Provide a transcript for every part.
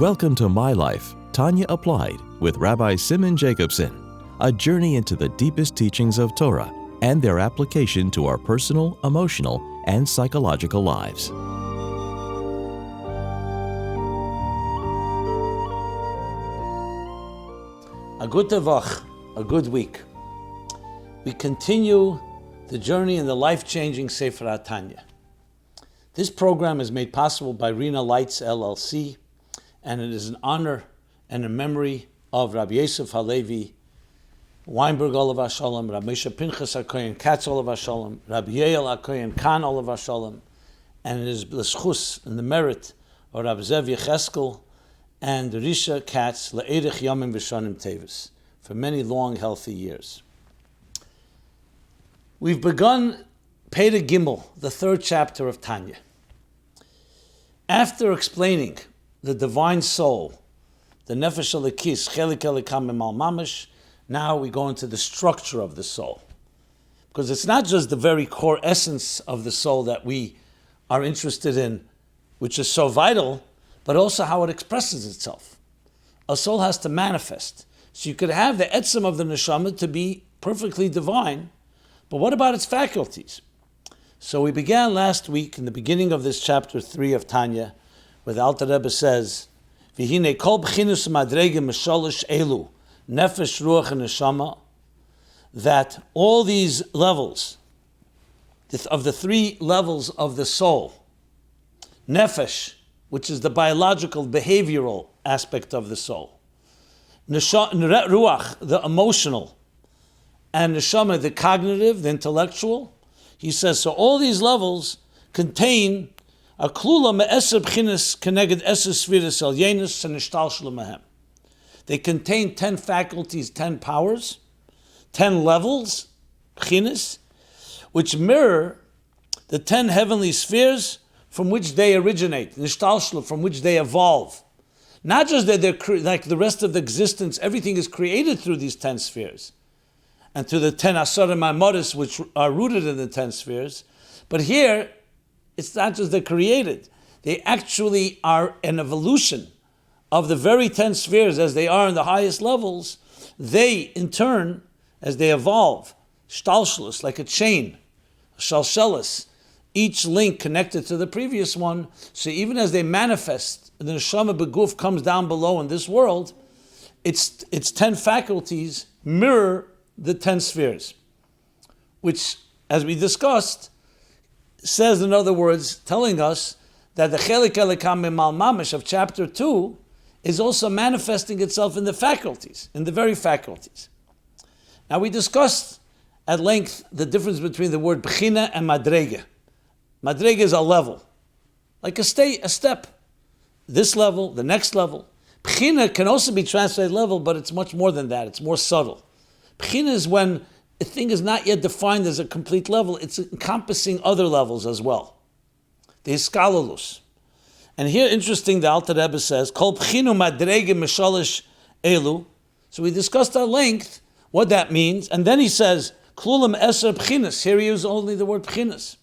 Welcome to MyLife, Tanya Applied, with Rabbi Jacobson, a journey into the deepest teachings of Torah and their application to our personal, emotional, and psychological lives. A good tavach, a good week. We continue the journey in the life-changing Sefer Tanya. This program is made possible by Rena Lights LLC, and it is an honor and a memory of Rabbi Yosef Halevi, Weinberg Olav Hashalom, Rabbi Moshe Pinchas HaKoyen Katz Olav Hashalom, Rabbi Yael HaKoyen Khan Olav Hashalom, and it is l'schus and the merit of Rabbi Zev Yecheskel and Risha Katz Le'erich Yomim V'Shonim Tevis for many long, healthy years. We've begun Perek Gimel, the third chapter of Tanya. After explaining the divine soul, the Nefesh Elokis, Chelik Elikam Emal Mamash, now we go into the structure of the soul. Because it's not just the very core essence of the soul that we are interested in, which is so vital, but also how it expresses itself. A soul has to manifest. So you could have the etzem of the neshama to be perfectly divine, but what about its faculties? So we began last week in the beginning of this chapter 3 of Tanya, where the Alter Rebbe says, V'hine kol b'chinus madrege misholosh elu, nefesh, ruach, and neshama, that all these levels, of the three levels of the soul, nefesh, which is the biological, behavioral aspect of the soul, ruach, the emotional, and neshama, the cognitive, the intellectual, he says, so all these levels contain a klula me'eser b'chinas keneged eser sfiras el yenus and nishtalshlu mehem. They contain 10 faculties, 10 powers, 10 levels, b'chinas, which mirror the 10 heavenly spheres from which they originate, nishtalshlu, from which they evolve. Not just that they're like the rest of the existence, everything is created through these 10 spheres, and through the 10 asarim ma'amoris, which are rooted in the 10 spheres, but here, it's not just they're created. They actually are an evolution of the very 10 spheres as they are in the highest levels. They, in turn, as they evolve, shtalshlus, like a chain, shalshelis, each link connected to the previous one. So even as they manifest, the neshama beguf comes down below in this world, its 10 faculties mirror the 10 spheres, which, as we discussed, says, in other words, telling us that the Chelik Elikam Emal Mamash of chapter 2 is also manifesting itself in the faculties, in the very faculties. Now we discussed at length the difference between the word Bechina and Madrege. Madrege is a level, like a step. This level, the next level. Bechina can also be translated level, but it's much more than that. It's more subtle. Bechina is when a thing is not yet defined as a complete level, it's encompassing other levels as well. The iskalolus. And here, interesting, the Alter Rebbe says, Kol b'chinu madrege mishalish elu. So we discussed at length what that means, and then he says, Klulam eser b'chinas. Here he used only the word b'chinas.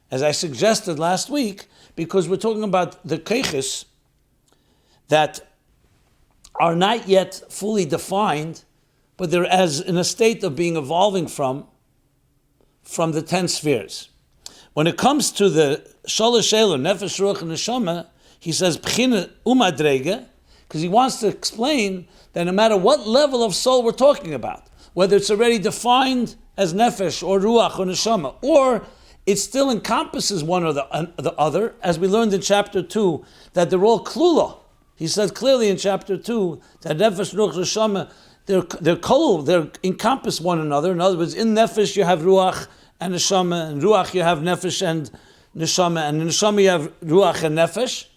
As I suggested last week, because we're talking about the keiches that are not yet fully defined, but they're as in a state of being evolving from the 10 spheres. When it comes to the shalosh elu, nefesh, ruach, and neshama, he says b'china umadrege, because he wants to explain that no matter what level of soul we're talking about, whether it's already defined as nefesh or ruach or neshama, or it still encompasses one or the other, as we learned in chapter 2, that they're all klula. He says clearly in chapter 2 that nefesh, ruach, neshama, they encompass one another. In other words, in nefesh you have ruach and neshama, and ruach you have nefesh and neshama, and in neshama you have ruach and nefesh.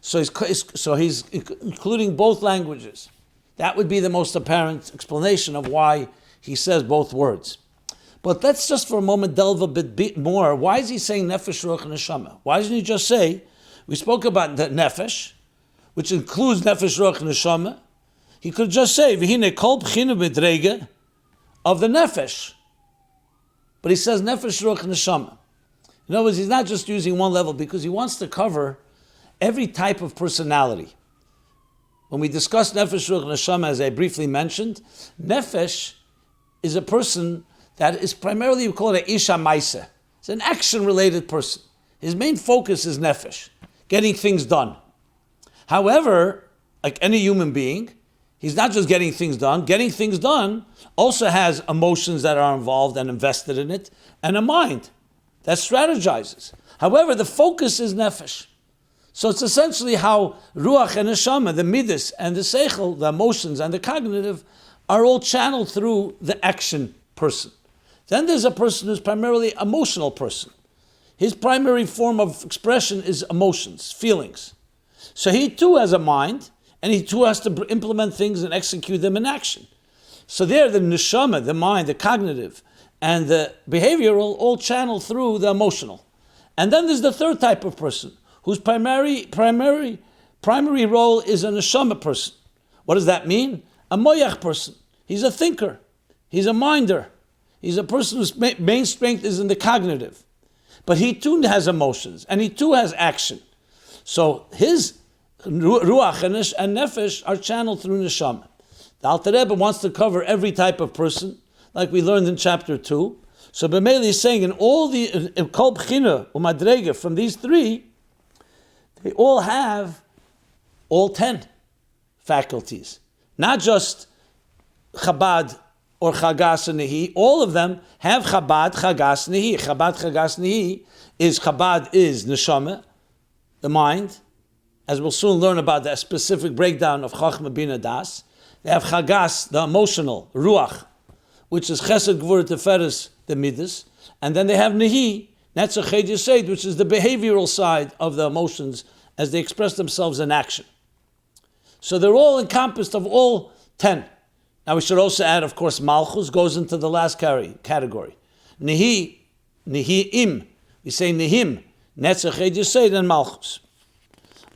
So he's including both languages. That would be the most apparent explanation of why he says both words. But let's just for a moment delve a bit more. Why is he saying nefesh, ruach, and neshama? Why doesn't he just say, we spoke about the nefesh, which includes nefesh, ruach, and neshama. He could just say, V'hine kol b'china madrege of the nefesh. But he says nefesh, ruach, and neshama. In other words, he's not just using one level because he wants to cover every type of personality. when we discuss nefesh, ruach, neshama, as I briefly mentioned, nefesh is a person that is primarily, we call it a isha maisa. It's an action-related person. His main focus is nefesh, getting things done. However, like any human being, he's not just getting things done. Getting things done also has emotions that are involved and invested in it, and a mind that strategizes. However, the focus is nefesh. So it's essentially how ruach and neshama, the midas and the seichel, the emotions and the cognitive, are all channeled through the action person. Then there's a person who's primarily emotional person. His primary form of expression is emotions, feelings. So he too has a mind, and he too has to implement things and execute them in action. So there, the neshama, the mind, the cognitive, and the behavioral all channel through the emotional. And then there's the third type of person, whose primary role is a neshama person. What does that mean? A moyach person. He's a thinker. He's a minder. He's a person whose main strength is in the cognitive. But he too has emotions, and he too has action. So his ruach and nefesh are channeled through neshama. The Alter Rebbe wants to cover every type of person, like we learned in chapter 2. So B'meili is saying in all the kol b'china u'madrega from these three, they all have all 10 faculties. Not just Chabad or Chagas and Nehi. All of them have Chabad, Chagas, Nehi. Chabad, Chagas, Nehi is neshama, the mind, as we'll soon learn about the specific breakdown of Chachma Bina Das. They have Chagas, the emotional, Ruach, which is Chesed, Gvur, Teferes, the Midas. And then they have Nehi, Netzach, Ched, Yesed, which is the behavioral side of the emotions as they express themselves in action. So they're all encompassed of all 10. Now we should also add, of course, Malchus goes into the last category. Nehi, Nehi'im. We say Nehim, Netzach, Ched, Yesed, and Malchus.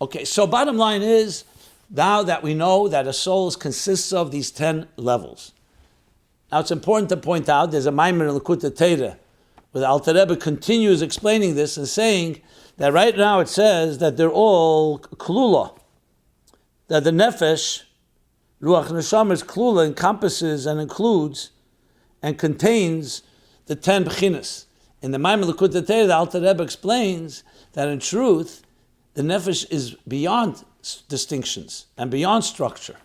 Okay, so bottom line is, now that we know that a soul consists of these 10 levels. Now it's important to point out, there's a Maimer in Likutei Torah, where the Alter Rebbe continues explaining this and saying that right now it says that they're all klula, that the nefesh, ruach neshama's klula, encompasses and includes and contains the 10 b'chinas. In the Maimer Likutei Torah, the Alter Rebbe explains that in truth, the nefesh is beyond distinctions and beyond structure.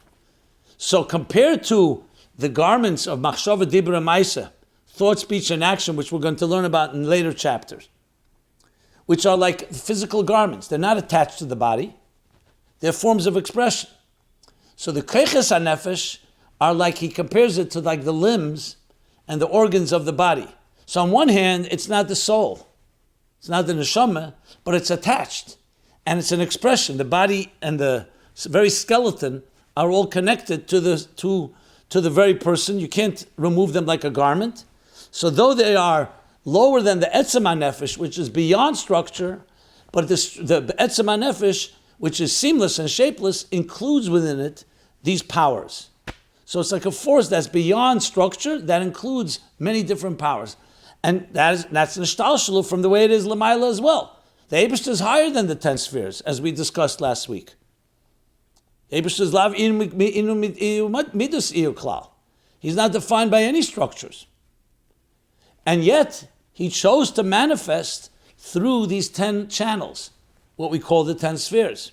So compared to the garments of machshava, dibra, maisa, thought, speech, and action, which we're going to learn about in later chapters, which are like physical garments. They're not attached to the body. They're forms of expression. So the keiches hanefesh are like, he compares it to like the limbs and the organs of the body. So on one hand, it's not the soul. It's not the neshama, but it's attached. And it's an expression. The body and the very skeleton are all connected to the very person. You can't remove them like a garment. So though they are lower than the etzem hanefesh, which is beyond structure, but the etzem hanefesh, which is seamless and shapeless, includes within it these powers. So it's like a force that's beyond structure that includes many different powers. And that's nishtalshelu from the way it is l'mayla as well. The Eibishter is higher than the 10 spheres, as we discussed last week. Eibishter is lav midas iyu klal. He's not defined by any structures. And yet, he chose to manifest through these 10 channels, what we call the 10 spheres,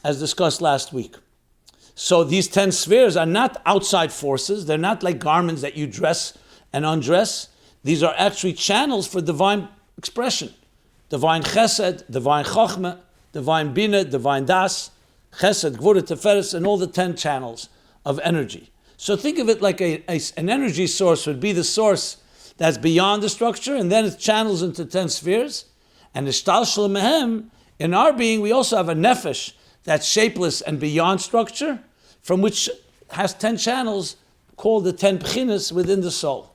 as discussed last week. So these 10 spheres are not outside forces. They're not like garments that you dress and undress. These are actually channels for divine expression. Divine chesed, divine chochmah, divine bina, divine das, chesed, gvura, teferes, and all the 10 channels of energy. So think of it like an energy source would be the source that's beyond the structure, and then it channels into 10 spheres. And ishtalshel mehem, in our being, we also have a nefesh that's shapeless and beyond structure, from which has 10 channels called the 10 b'chinas within the soul.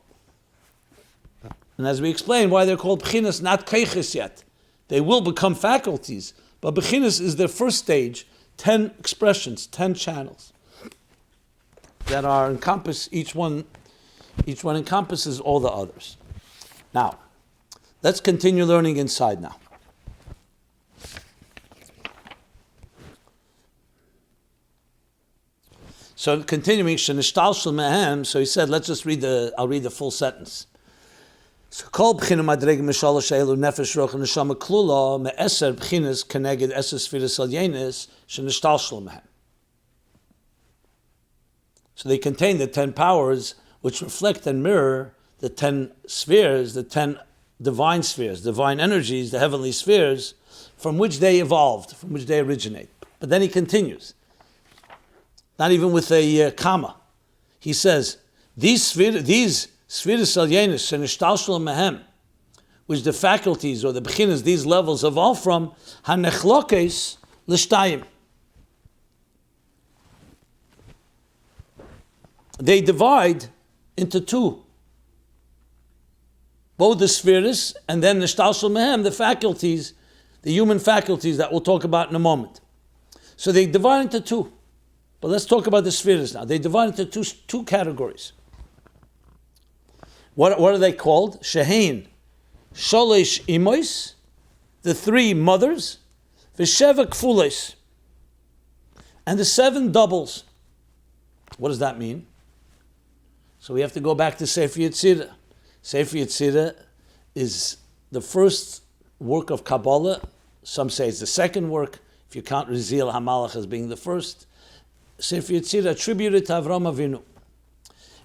And as we explained, why they're called b'chinas, not keiches yet. They will become faculties, but b'chinas is their first stage, 10 expressions, 10 channels that are encompass, each one encompasses all the others. Now, let's continue learning inside now. So continuing, shenishtalshel mehem. So he said, let's just I'll read the full sentence. So kol b'chinu madreg mishalosh elu nefesh roch neshama klula me'eser b'chinas keneged eser sfiras alyenis shenishtalshel mehem. So they contain the 10 powers which reflect and mirror the 10 spheres, the 10 divine spheres, divine energies, the heavenly spheres, from which they evolved, from which they originate. But then he continues, not even with a comma. He says, these spheres alyenis shenishtalshel mehem, which the faculties or the bechinas, these levels evolve from, hanechlokes l'shtayim. They divide into 2. Both the spheres and then the shtalshel mehem, the faculties, the human faculties that we'll talk about in a moment. So they divide into 2. But let's talk about the spheres now. They divide into two categories. What are they called? Shehein, Sholesh Imois, the 3 mothers, V'sheva Kfules, and the 7 doubles. What does that mean? So we have to go back to Sefer Yetzirah. Sefer Yetzirah is the first work of Kabbalah. Some say it's the second work, if you count Rizil HaMalach as being the first. Sefer Yetzirah attributed to Avraham Avinu.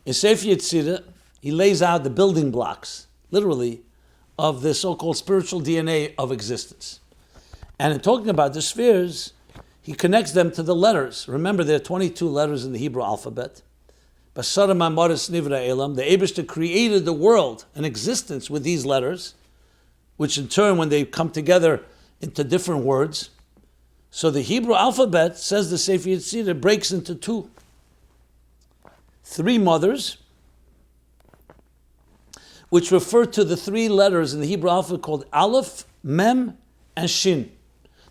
In Sefer Yetzirah, he lays out the building blocks, literally, of the so-called spiritual DNA of existence. And in talking about the spheres, he connects them to the letters. Remember, there are 22 letters in the Hebrew alphabet. The Eibishter created the world and existence with these letters, which in turn, when they come together into different words, so the Hebrew alphabet, says the Sefer Yetzirah, breaks into 2. 3 mothers, which refer to the 3 letters in the Hebrew alphabet called Aleph, Mem, and Shin.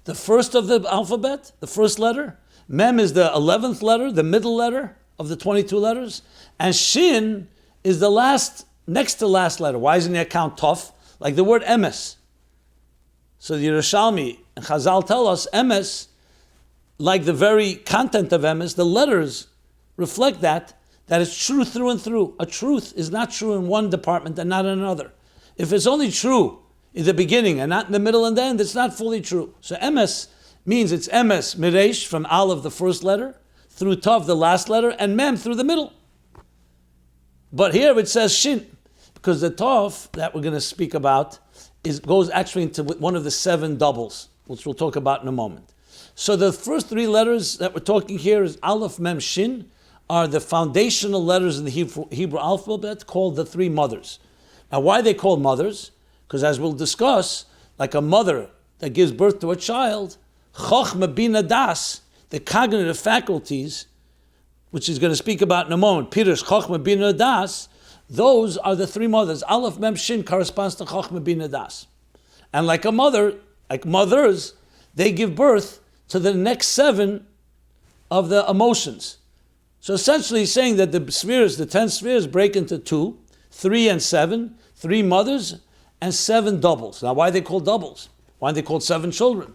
The first of the alphabet, the first letter, Mem is the 11th letter, the middle letter of the 22 letters, and Shin is the last, next to last letter. Why isn't it count Tov? Like the word Emes. So the Yerushalmi and Chazal tell us Emes, like the very content of Emes, the letters reflect that it's true through and through. A truth is not true in one department and not in another. If it's only true in the beginning and not in the middle and the end, it's not fully true. So Emes means it's Emes, Miresh, from Aleph, the first letter, through Tav, the last letter, and Mem through the middle. But here it says Shin, because the Tav that we're going to speak about goes actually into one of the 7 doubles, which we'll talk about in a moment. So the first 3 letters that we're talking here is Aleph, Mem, Shin, are the foundational letters in the Hebrew alphabet called the 3 mothers. Now, why are they called mothers? Because as we'll discuss, like a mother that gives birth to a child, Chochma Bina Das, the cognitive faculties, which he's going to speak about in a moment, Pirush Chochma Bina Das, those are the 3 mothers. Aleph, Mem, Shin corresponds to Chochma Bina Das. And like a mother, like mothers, they give birth to the next 7 of the emotions. So essentially he's saying that the spheres, the 10 spheres, break into 2, 3 and 7, 3 mothers, and 7 doubles. Now why are they called doubles? Why are they called 7 children?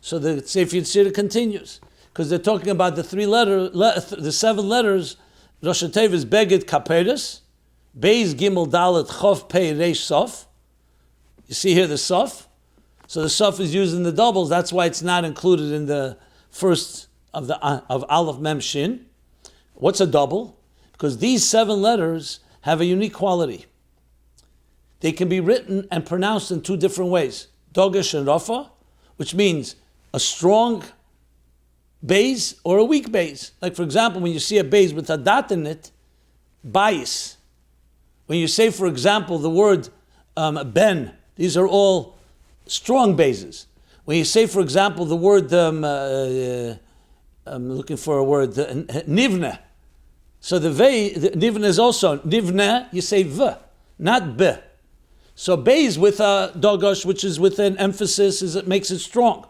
So the Sefer Yetzirah continues, because they're talking about the 7 letters. Rosh Hashanah is Beged Kaperes, Beis Gimel Dalet Chof Pei Reish Sof. You see here the Sof. So the Sof is used in the doubles. That's why it's not included in the first of Aleph Mem Shin. What's a double? Because these 7 letters have a unique quality. They can be written and pronounced in 2 different ways. Dogesh and Rafa, which means a strong base or a weak base. Like for example, when you see a base with a dot in it, bias. When you say, for example, the word ben, these are all strong bases. When you say, for example, the word, I'm looking for a word, nivne. So the nivne is also, nivne, you say v, not b. So beis with a dogosh, which is with an emphasis, it makes it strong.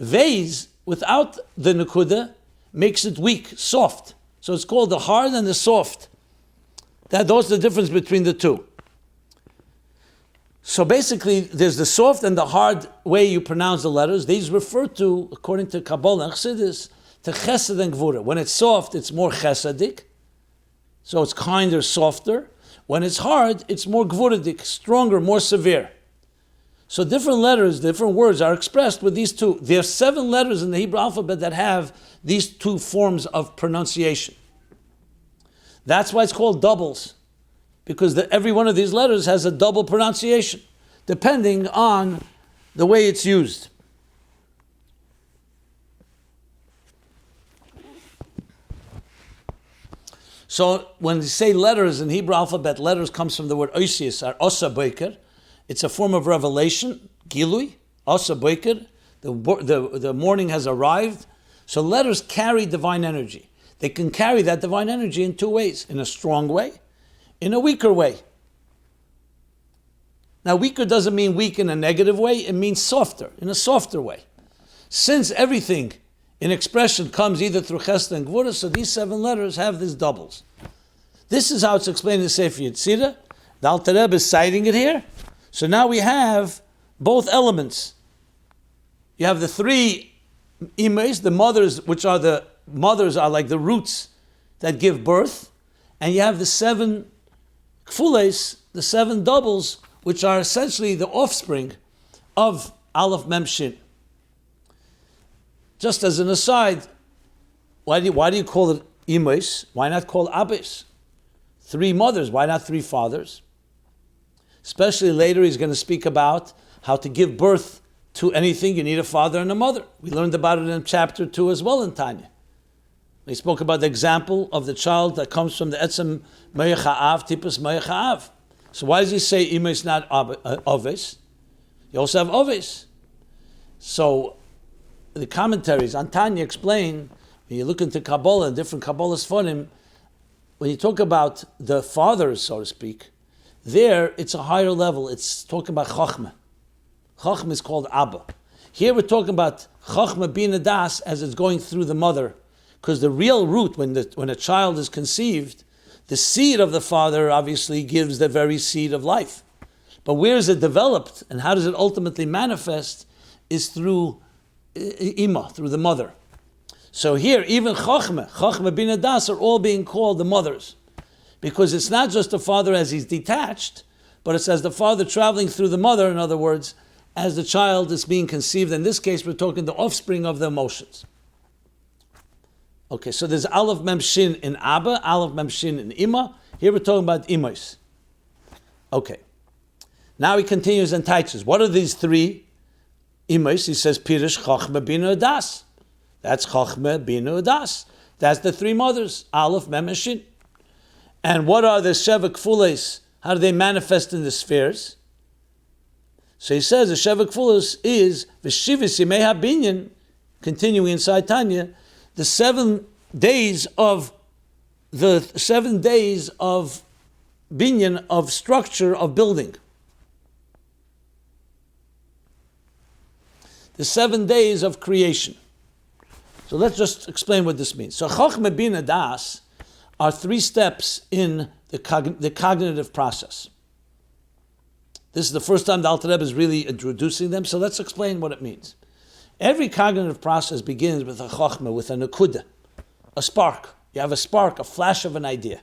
Veis, without the nekuda, makes it weak, soft. So it's called the hard and the soft. Those are the difference between the 2. So basically, there's the soft and the hard way you pronounce the letters. These refer to, according to Kabbalah and Chassidus, to chesed and gvura. When it's soft, it's more chesedik, so it's kinder, softer. When it's hard, it's more gvuradik, stronger, more severe. So different letters, different words are expressed with these two. There are 7 letters in the Hebrew alphabet that have these two forms of pronunciation. That's why it's called doubles, because every one of these letters has a double pronunciation, depending on the way it's used. So when you say letters in Hebrew alphabet, letters comes from the word oisius, or osa boiker. It's a form of revelation, gilui, osa boiker. The morning has arrived. So letters carry divine energy. They can carry that divine energy in 2 ways, in a strong way, in a weaker way. Now, weaker doesn't mean weak in a negative way, it means softer, in a softer way. Since everything in expression comes either through chesed and gvura, so these 7 letters have these doubles. This is how it's explained in Sefer Yetzirah. The Alter Rebbe is citing it here. So now we have both elements. You have the 3 imes, the mothers, which are the mothers are like the roots that give birth, and you have the 7 kfules, the 7 doubles, which are essentially the offspring of Aleph Mem Shin. Just as an aside, why do you call it imes? Why not call abes? 3 mothers, why not 3 fathers? Especially later he's going to speak about how to give birth to anything, you need a father and a mother. We learned about it in chapter 2 as well in Tanya. He spoke about the example of the child that comes from the etzem Me'ech Ha'av, Tipus Me'ech Ha'av. So why does he say imes not oves? You also have oves. So the commentaries on Tanya explain, when you look into Kabbalah and different Kabbalah's Sforim, when you talk about the fathers, so to speak, there it's a higher level. It's talking about Chochmah. Chochmah is called Abba. Here we're talking about Chochmah Bina Das as it's going through the mother, because the real root, when a child is conceived, the seed of the father obviously gives the very seed of life. But where is it developed and how does it ultimately manifest is through Ima, through the mother. So here, even Chochmah Bina Das are all being called the mothers, because it's not just the father as he's detached, but it's as the father traveling through the mother, in other words, as the child is being conceived. In this case, we're talking the offspring of the emotions. Okay, so there's Aleph Mem Shin in Abba, Aleph Mem Shin in Ima. Here we're talking about Imos. Okay. Now he continues and teaches. What are these 3 Imos? He says, Pirish Chochmah Bina Das. That's Chochmah Bina Das. That's the 3 mothers, Aleph Mem and Shin. And what are the Sheva Kfules? How do they manifest in the spheres? So he says the Sheva Kfules is V'shivis Yimei HaBinyan, continuing inside Tanya, the 7 days of binyan, of structure, of building. The 7 days of creation. So let's just explain what this means. So Chochmah Bina Das are 3 steps in the cognitive process. This is the first time the Alter Rebbe is really introducing them, so let's explain what it means. Every cognitive process begins with a chokhmah, with a nekuda, a spark. You have a spark, a flash of an idea.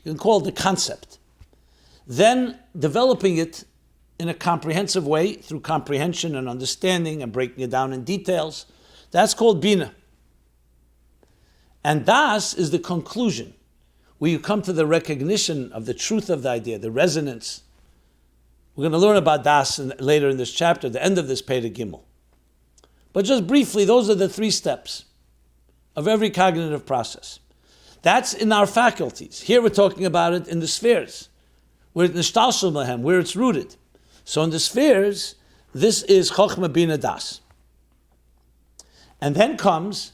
You can call it the concept. Then developing it in a comprehensive way through comprehension and understanding and breaking it down in details. That's called bina. And das is the conclusion, where you come to the recognition of the truth of the idea, the resonance. We're going to learn about das later in this chapter, the end of this Perek Gimel. But just briefly, those are the 3 steps of every cognitive process. That's in our faculties. Here we're talking about it in the spheres, where it's rooted. So in the spheres, this is Chochmah Bina Das. And then comes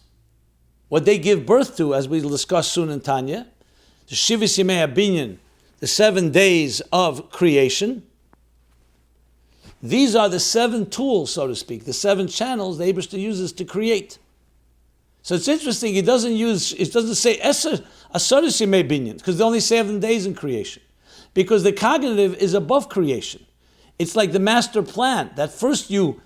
what they give birth to, as we'll discuss soon in Tanya, the Shivis Yimei HaBinyan, the 7 days of creation. These are the 7 tools, so to speak, the 7 channels the Eibishter uses to create. So it's interesting, it doesn't say Asaris Yimei Binyan, because there are only 7 days in creation. Because the cognitive is above creation. It's like the master plan, that first you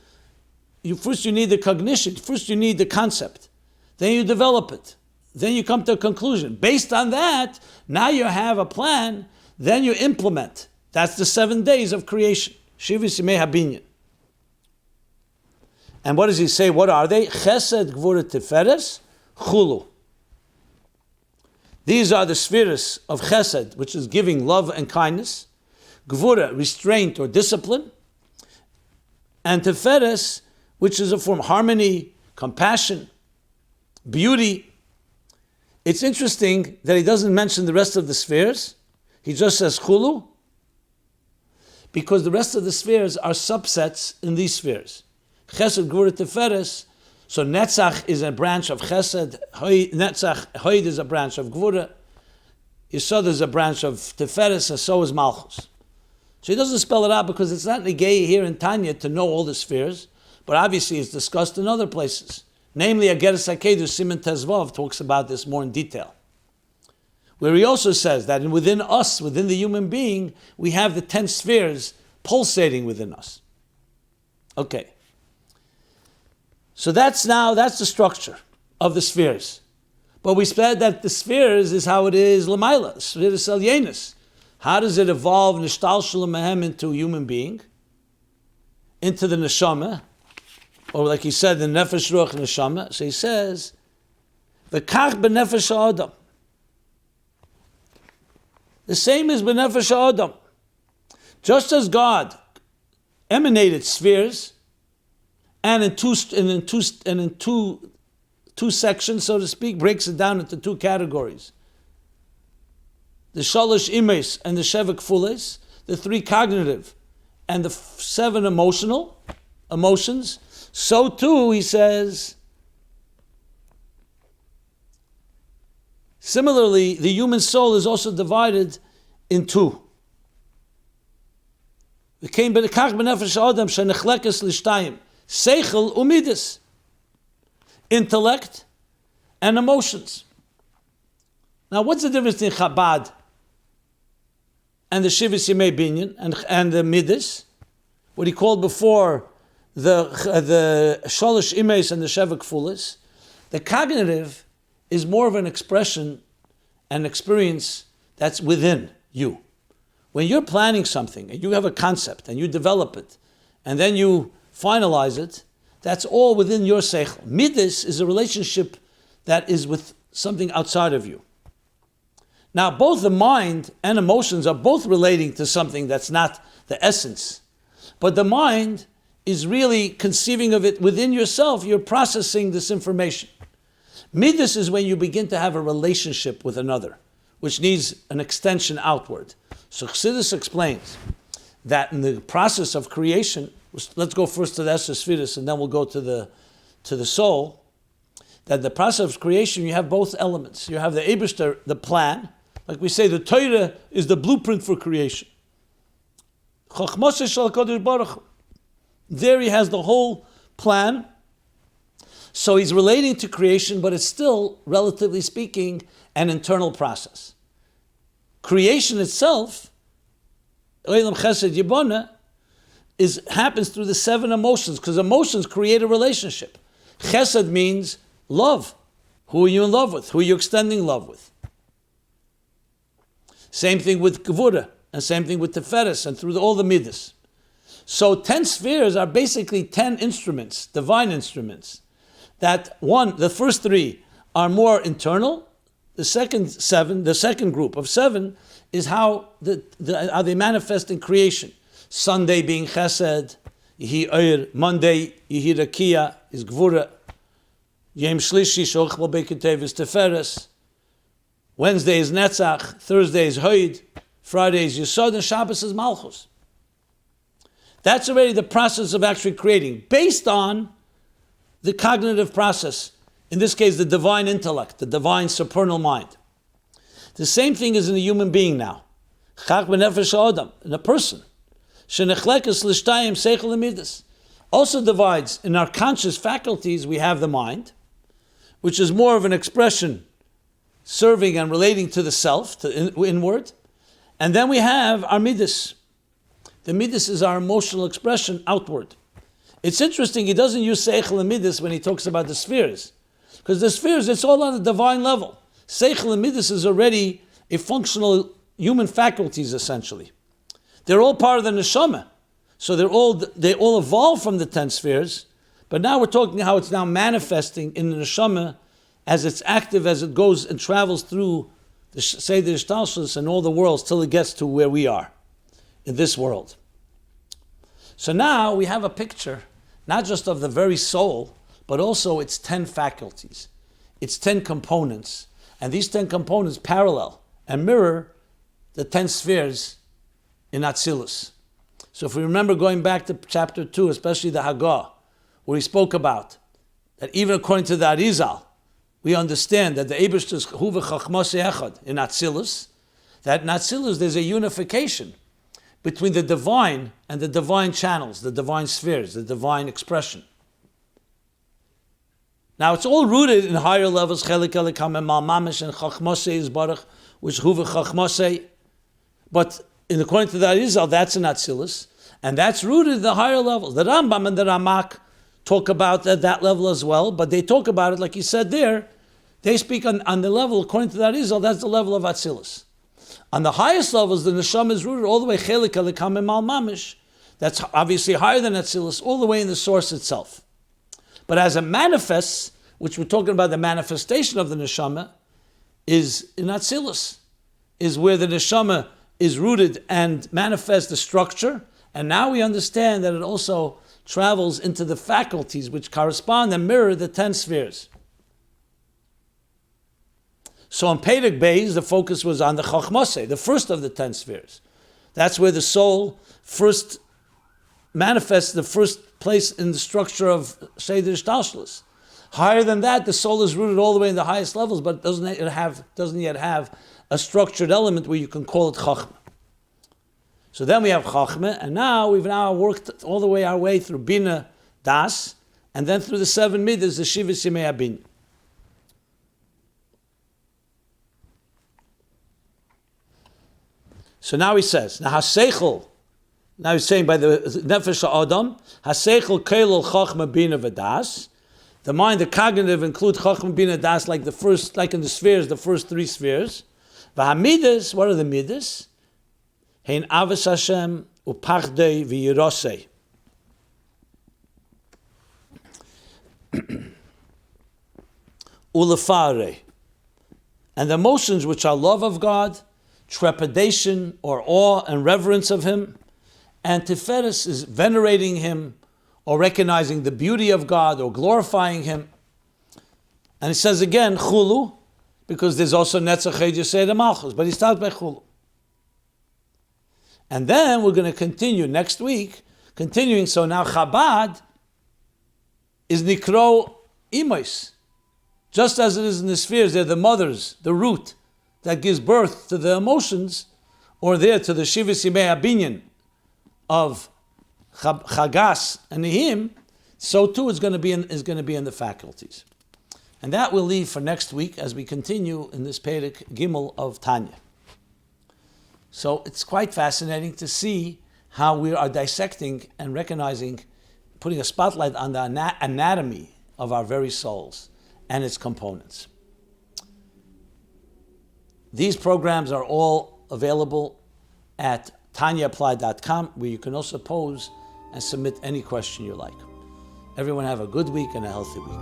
need the cognition, first you need the concept. Then you develop it. Then you come to a conclusion. Based on that, now you have a plan, then you implement. That's the 7 days of creation. Shivas Yimei HaBinyan. And what does he say? What are they? Chesed, Gvura, Tiferes, Chulu. These are the spheres of Chesed, which is giving love and kindness. Gvura, restraint or discipline. And Tiferes, which is a form of harmony, compassion, beauty. It's interesting that he doesn't mention the rest of the spheres. He just says Chulu, because the rest of the spheres are subsets in these spheres. Chesed, Gvura, Tiferes. So Netzach is a branch of Chesed. Netzach, Hoid is a branch of Gvura. Yesod is a branch of Tiferes, and so is Malchus. So he doesn't spell it out because it's not negay here in Tanya to know all the spheres, but obviously it's discussed in other places. Namely, Ageres HaKedu, Siman Tezvav, talks about this more in detail. Where he also says that within us, within the human being, we have the 10 spheres pulsating within us. Okay. So that's the structure of the spheres. But we said that the spheres is how it is Lamaila, Spheres Elyenis. How does it evolve Nishtalshel Mehem into a human being? Into the Neshama, or like he said, the Nefesh Ruach Neshama. So he says, V'kach b'nefesh ha'adam. The same as b'nefesh ha'adam. Just as God emanated spheres, and in two sections, so to speak, breaks it down into 2 categories. The Shalosh Imes and the Sheva Kfules, the 3 cognitive and the 7 emotions. So too, he says, similarly, the human soul is also divided in 2. Seichel umidas, intellect and emotions. Now, what's the difference in Chabad and the Shivas Yimei Binyan and the Midas? What he called before the Shalosh Imes and the Sheva Kfulis. The cognitive is more of an expression and experience that's within you. When you're planning something and you have a concept and you develop it and then you finalize it, that's all within your seichel. Midas is a relationship that is with something outside of you. Now, both the mind and emotions are both relating to something that's not the essence. But the mind is really conceiving of it within yourself. You're processing this information. Midas is when you begin to have a relationship with another, which needs an extension outward. So Chassidus explains that in the process of creation, let's go first to the Esher Sfiris and then we'll go to the soul, that the process of creation, you have both elements. You have the Eibishter, the plan. Like we say, the Torah is the blueprint for creation. There he has the whole plan. So he's relating to creation, but it's still, relatively speaking, an internal process. Creation itself, Olam Chesed Yibona, happens through the 7 emotions, because emotions create a relationship. Chesed means love. Who are you in love with? Who are you extending love with? Same thing with Gevura, and same thing with Tiferes, and through all the Midas. So 10 spheres are basically 10 instruments, divine instruments. That the first 3 are more internal. The second group of 7 is how they manifest in creation. Sunday being Chesed, Yehi Oyer. Monday, Yehi Rakia, is Gevura. Yom Shlishi, Shoch L'Beiketev, is Tiferes. Wednesday is Netzach, Thursday is Hoid, Friday is Yesod, and Shabbos is Malchus. That's already the process of actually creating, based on the cognitive process, in this case the divine intellect, the divine supernal mind. The same thing is in a human being now. Chach b'nefesh ha'adam, in a person. Shenechlekes l'shtayim seichel l'midas. Also divides, in our conscious faculties, we have the mind, which is more of an expression serving and relating to the self, to inward. And then we have our midas. The midas is our emotional expression outward. It's interesting, he doesn't use seichel and midas when he talks about the spheres, Because the spheres, it's all on the divine level. Seichel and Midas is already a functional human faculties, essentially. They're all part of the neshama. So they all evolve from the 10 spheres, but now we're talking how it's now manifesting in the neshama as it's active, as it goes and travels through the Seder Ishtalshelus and all the worlds till it gets to where we are, in this world. So now we have a picture, not just of the very soul, but also its 10 faculties, its 10 components. And these 10 components parallel and mirror the 10 spheres in Atzilus. So if we remember going back to chapter 2, especially the Hagah, where he spoke about that even according to the Arizal, we understand that the Eibishter's Hu v'Chachmas Echad in Atzilus, that in Atzilus there's a unification between the divine and the divine channels, the divine spheres, the divine expression. Now it's all rooted in higher levels, Chelik Elikam and Malmamish and Chachmasei is Baruch, which Hu v'Chachmasei, but according to the Arizal, that's in Atzilus, and that's rooted in the higher levels. The Rambam and the Ramak talk about that level as well, but they talk about it, like he said there, they speak on the level, according to the Arizal, that's the level of Atzilus. On the highest levels, the Neshama is rooted all the way, Chelik Elikam and Malmamish, that's obviously higher than Atzilus, all the way in the source itself. But as it manifests, which we're talking about the manifestation of the Neshama, is in Atzilus, is where the Neshama is rooted and manifests the structure, and now we understand that it also travels into the faculties which correspond and mirror the 10 spheres. So in Perek Beis, the focus was on the Chachmasei, the first of the 10 spheres. That's where the soul first manifests, the first place in the structure of Seder Ishtalshelus. Higher than that, the soul is rooted all the way in the highest levels, but doesn't yet have a structured element where you can call it Chachma. So then we have Chachma, and now we've worked all the way our way through Bina, Das, and then through the 7 Midas, the Shivas Yemei HaBina. So now he says, now he's saying by the Nefesh HaAdam, HaSeichel Keilol Chachma Bina V'Das. The mind, the cognitive, include Chachma Bina Das, like in the spheres, the first 3 spheres. V'Hamidas, what are the Midas? Hein Avos Hashem Upachdei V'Yirosei. Ulefare. And the emotions which are love of God, trepidation or awe and reverence of Him, and Tiferes is venerating Him or recognizing the beauty of God or glorifying Him. And he says again, Chulu, because there's also Netzach Yesed Malchus, but he starts by Chulu. And then we're going to continue next week, continuing. So now Chabad is Nikro Imois. Just as it is in the spheres, they're the mothers, the root that gives birth to the emotions, or there to the Shivas Yemei HaBinyan of Chagas and Nehim, so too is going to be in the faculties. And that we'll leave for next week as we continue in this Perek Gimel of Tanya. So it's quite fascinating to see how we are dissecting and recognizing, putting a spotlight on the anatomy of our very souls and its components. These programs are all available at TanyaApply.com, where you can also pose and submit any question you like. Everyone have a good week and a healthy week.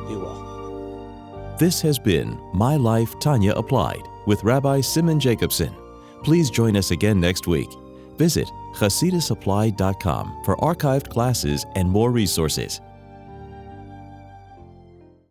Be well. This has been My Life, Tanya Applied with Rabbi Simon Jacobson. Please join us again next week. Visit ChasidusApply.com for archived classes and more resources.